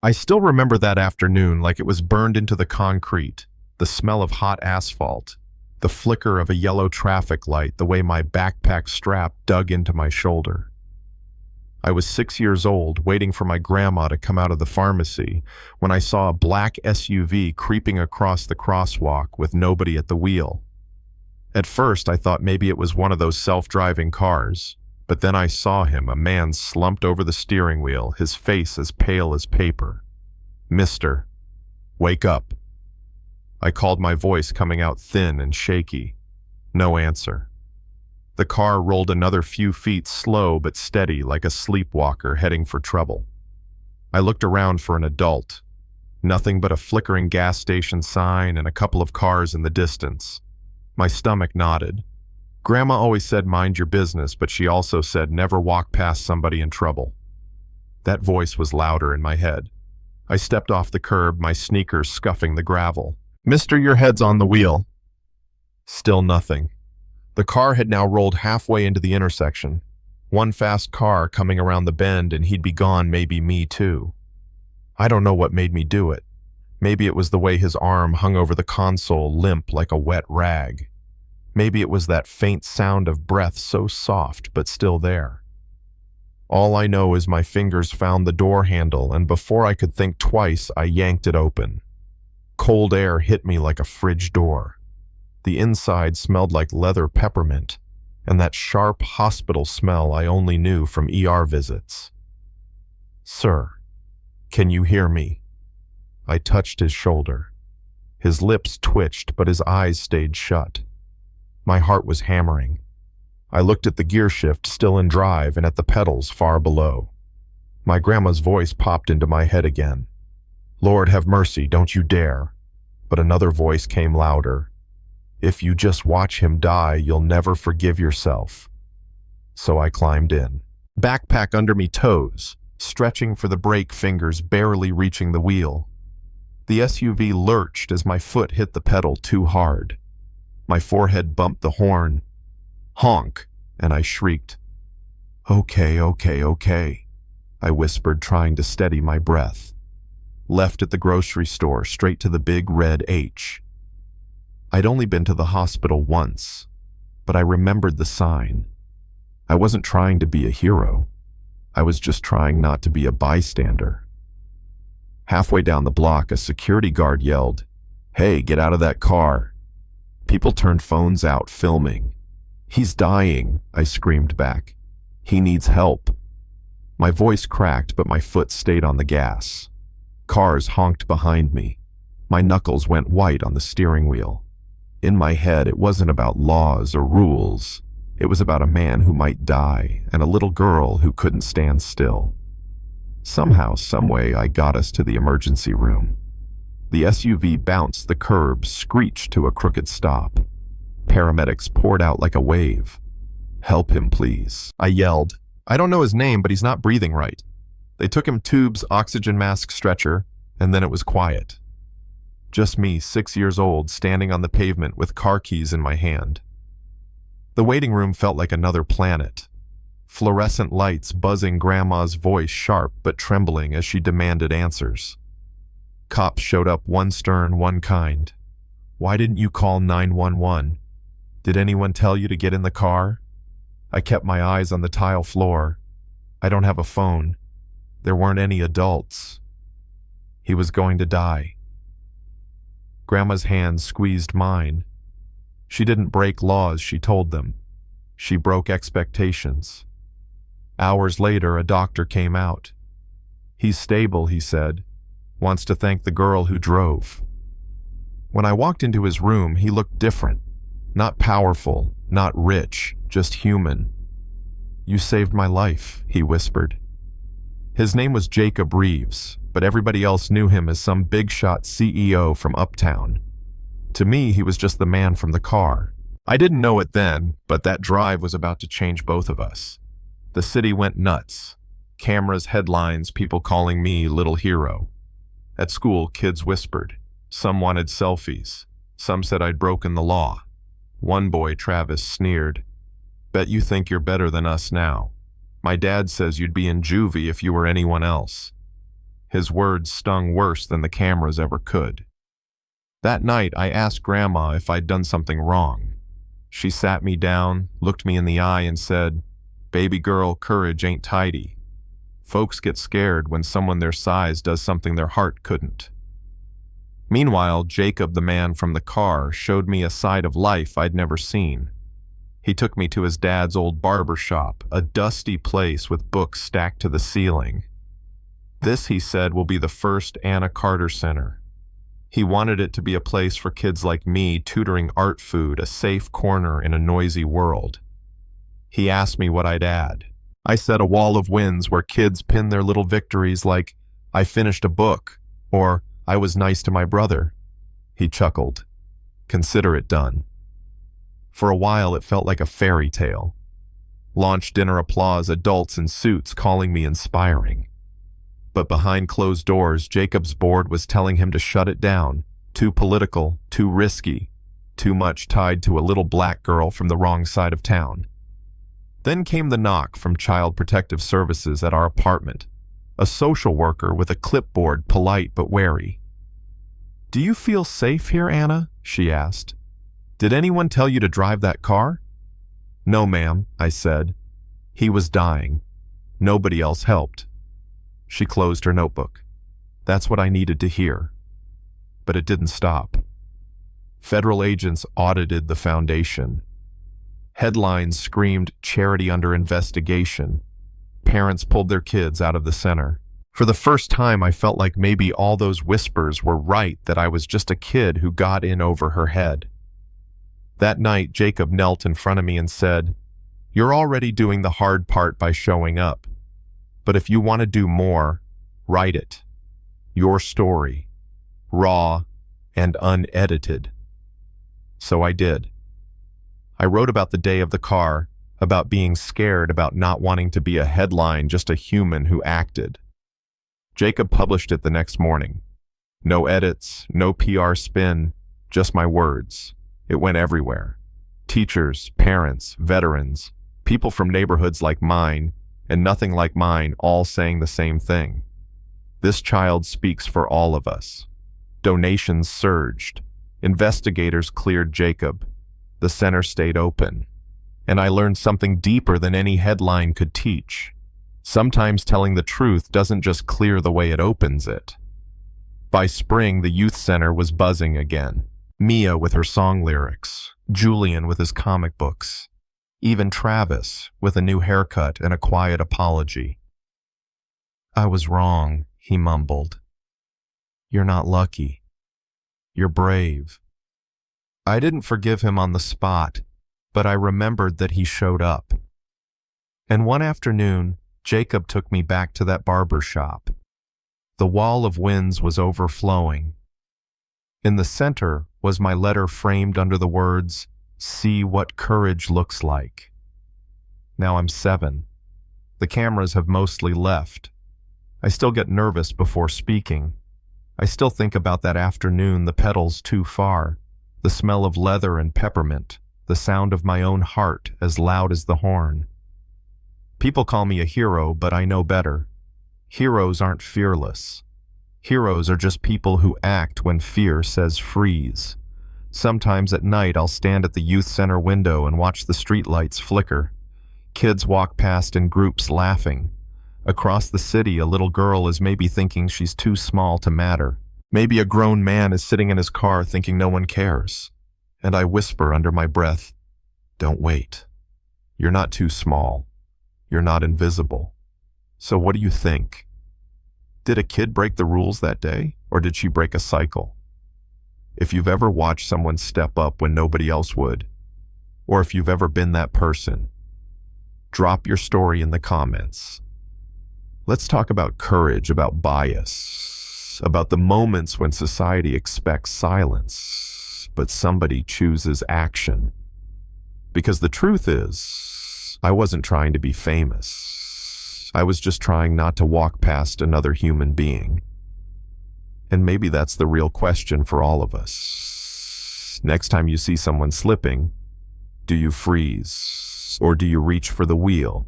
I still remember that afternoon like it was burned into the concrete, the smell of hot asphalt, the flicker of a yellow traffic light, the way my backpack strap dug into my shoulder. I was 6 years old, waiting for my grandma to come out of the pharmacy, when I saw a black SUV creeping across the crosswalk with nobody at the wheel. At first, I thought maybe it was one of those self-driving cars, but then I saw him, a man slumped over the steering wheel, his face as pale as paper. "Mister, wake up." I called, my voice coming out thin and shaky. No answer. The car rolled another few feet, slow but steady, like a sleepwalker heading for trouble. I looked around for an adult. Nothing but a flickering gas station sign and a couple of cars in the distance. My stomach knotted. Grandma always said mind your business, but she also said never walk past somebody in trouble. That voice was louder in my head. I stepped off the curb, my sneakers scuffing the gravel. "Mister, your head's on the wheel." Still nothing. The car had now rolled halfway into the intersection. One fast car coming around the bend and he'd be gone, maybe me too. I don't know what made me do it. Maybe it was the way his arm hung over the console, limp like a wet rag. Maybe it was that faint sound of breath, so soft but still there. All I know is my fingers found the door handle, and before I could think twice, I yanked it open. Cold air hit me like a fridge door. The inside smelled like leather peppermint, and that sharp hospital smell I only knew from ER visits. "Sir, can you hear me?" I touched his shoulder. His lips twitched, but his eyes stayed shut. My heart was hammering. I looked at the gear shift still in drive and at the pedals far below. My grandma's voice popped into my head again. "Lord have mercy, don't you dare." But another voice came louder. "If you just watch him die, you'll never forgive yourself." So I climbed in. Backpack under me, toes, stretching for the brake, fingers barely reaching the wheel. The SUV lurched as my foot hit the pedal too hard. My forehead bumped the horn. "Honk!" and I shrieked. "Okay, okay, okay," I whispered, trying to steady my breath. Left at the grocery store, straight to the big red H. I'd only been to the hospital once, but I remembered the sign. I wasn't trying to be a hero. I was just trying not to be a bystander. Halfway down the block, a security guard yelled, "Hey, get out of that car." People turned phones out, filming. "He's dying," I screamed back. "He needs help." My voice cracked, but my foot stayed on the gas. Cars honked behind me. My knuckles went white on the steering wheel. In my head, it wasn't about laws or rules. It was about a man who might die and a little girl who couldn't stand still. Somehow, someway, I got us to the emergency room. The SUV bounced the curb, screeched to a crooked stop. Paramedics poured out like a wave. "Help him, please," I yelled. "I don't know his name, but he's not breathing right." They took him tubes, oxygen mask, stretcher, and then it was quiet. Just me, 6 years old, standing on the pavement with car keys in my hand. The waiting room felt like another planet. Fluorescent lights buzzing, Grandma's voice sharp but trembling as she demanded answers. Cops showed up, one stern, one kind. "Why didn't you call 911? Did anyone tell you to get in the car?" I kept my eyes on the tile floor. "I don't have a phone. There weren't any adults. He was going to die." Grandma's hand squeezed mine. She didn't break laws, she told them. She broke expectations. Hours later, a doctor came out. "He's stable," he said. "Wants to thank the girl who drove." When I walked into his room, he looked different. Not powerful, not rich, just human. "You saved my life," he whispered. His name was Jacob Reeves, but everybody else knew him as some big-shot CEO from uptown. To me, he was just the man from the car. I didn't know it then, but that drive was about to change both of us. The city went nuts. Cameras, headlines, people calling me Little Hero. At school, kids whispered. Some wanted selfies. Some said I'd broken the law. One boy, Travis, sneered. "Bet you think you're better than us now. My dad says you'd be in juvie if you were anyone else." His words stung worse than the cameras ever could. That night, I asked Grandma if I'd done something wrong. She sat me down, looked me in the eye, and said, "Baby girl, courage ain't tidy. Folks get scared when someone their size does something their heart couldn't." Meanwhile, Jacob, the man from the car, showed me a side of life I'd never seen. He took me to his dad's old barber shop, a dusty place with books stacked to the ceiling. This, he said, will be the first Anna Carter Center. He wanted it to be a place for kids like me tutoring art food, a safe corner in a noisy world. He asked me what I'd add. I said a wall of wins where kids pin their little victories like, "I finished a book," or "I was nice to my brother." He chuckled. "Consider it done." For a while, it felt like a fairy tale. Launch dinner applause, adults in suits calling me inspiring. But behind closed doors, Jacob's board was telling him to shut it down. Too political, too risky, too much tied to a little black girl from the wrong side of town. Then came the knock from Child Protective Services at our apartment. A social worker with a clipboard, polite but wary. "Do you feel safe here, Anna?" she asked. "Did anyone tell you to drive that car?" "No, ma'am," I said. "He was dying. Nobody else helped." She closed her notebook. That's what I needed to hear. But it didn't stop. Federal agents audited the foundation. Headlines screamed charity under investigation. Parents pulled their kids out of the center. For the first time, I felt like maybe all those whispers were right, that I was just a kid who got in over her head. That night, Jacob knelt in front of me and said, "You're already doing the hard part by showing up. But if you want to do more, write it. Your story. Raw and unedited." So I did. I wrote about the day of the car, about being scared, about not wanting to be a headline, just a human who acted. Jacob published it the next morning. No edits, no PR spin, just my words. It went everywhere. Teachers, parents, veterans, people from neighborhoods like mine and nothing like mine, all saying the same thing. This child speaks for all of us. Donations surged. Investigators cleared Jacob. The center stayed open. And I learned something deeper than any headline could teach. Sometimes telling the truth doesn't just clear the way, it opens it. By spring, the youth center was buzzing again. Mia with her song lyrics, Julian with his comic books, even Travis with a new haircut and a quiet apology. "I was wrong," he mumbled. "You're not lucky. You're brave." I didn't forgive him on the spot, but I remembered that he showed up. And one afternoon, Jacob took me back to that barber shop. The wall of wins was overflowing. In the center was my letter framed under the words, "See what courage looks like." Now I'm 7. The cameras have mostly left. I still get nervous before speaking. I still think about that afternoon, the pedals too far, the smell of leather and peppermint, the sound of my own heart as loud as the horn. People call me a hero, but I know better. Heroes aren't fearless. Heroes are just people who act when fear says freeze. Sometimes at night I'll stand at the youth center window and watch the streetlights flicker. Kids walk past in groups laughing. Across the city, a little girl is maybe thinking she's too small to matter. Maybe a grown man is sitting in his car thinking no one cares. And I whisper under my breath, "Don't wait. You're not too small. You're not invisible." So what do you think? Did a kid break the rules that day, or did she break a cycle? If you've ever watched someone step up when nobody else would, or if you've ever been that person, drop your story in the comments. Let's talk about courage, about bias, about the moments when society expects silence, but somebody chooses action. Because the truth is, I wasn't trying to be famous. I was just trying not to walk past another human being. And maybe that's the real question for all of us. Next time you see someone slipping, do you freeze or do you reach for the wheel?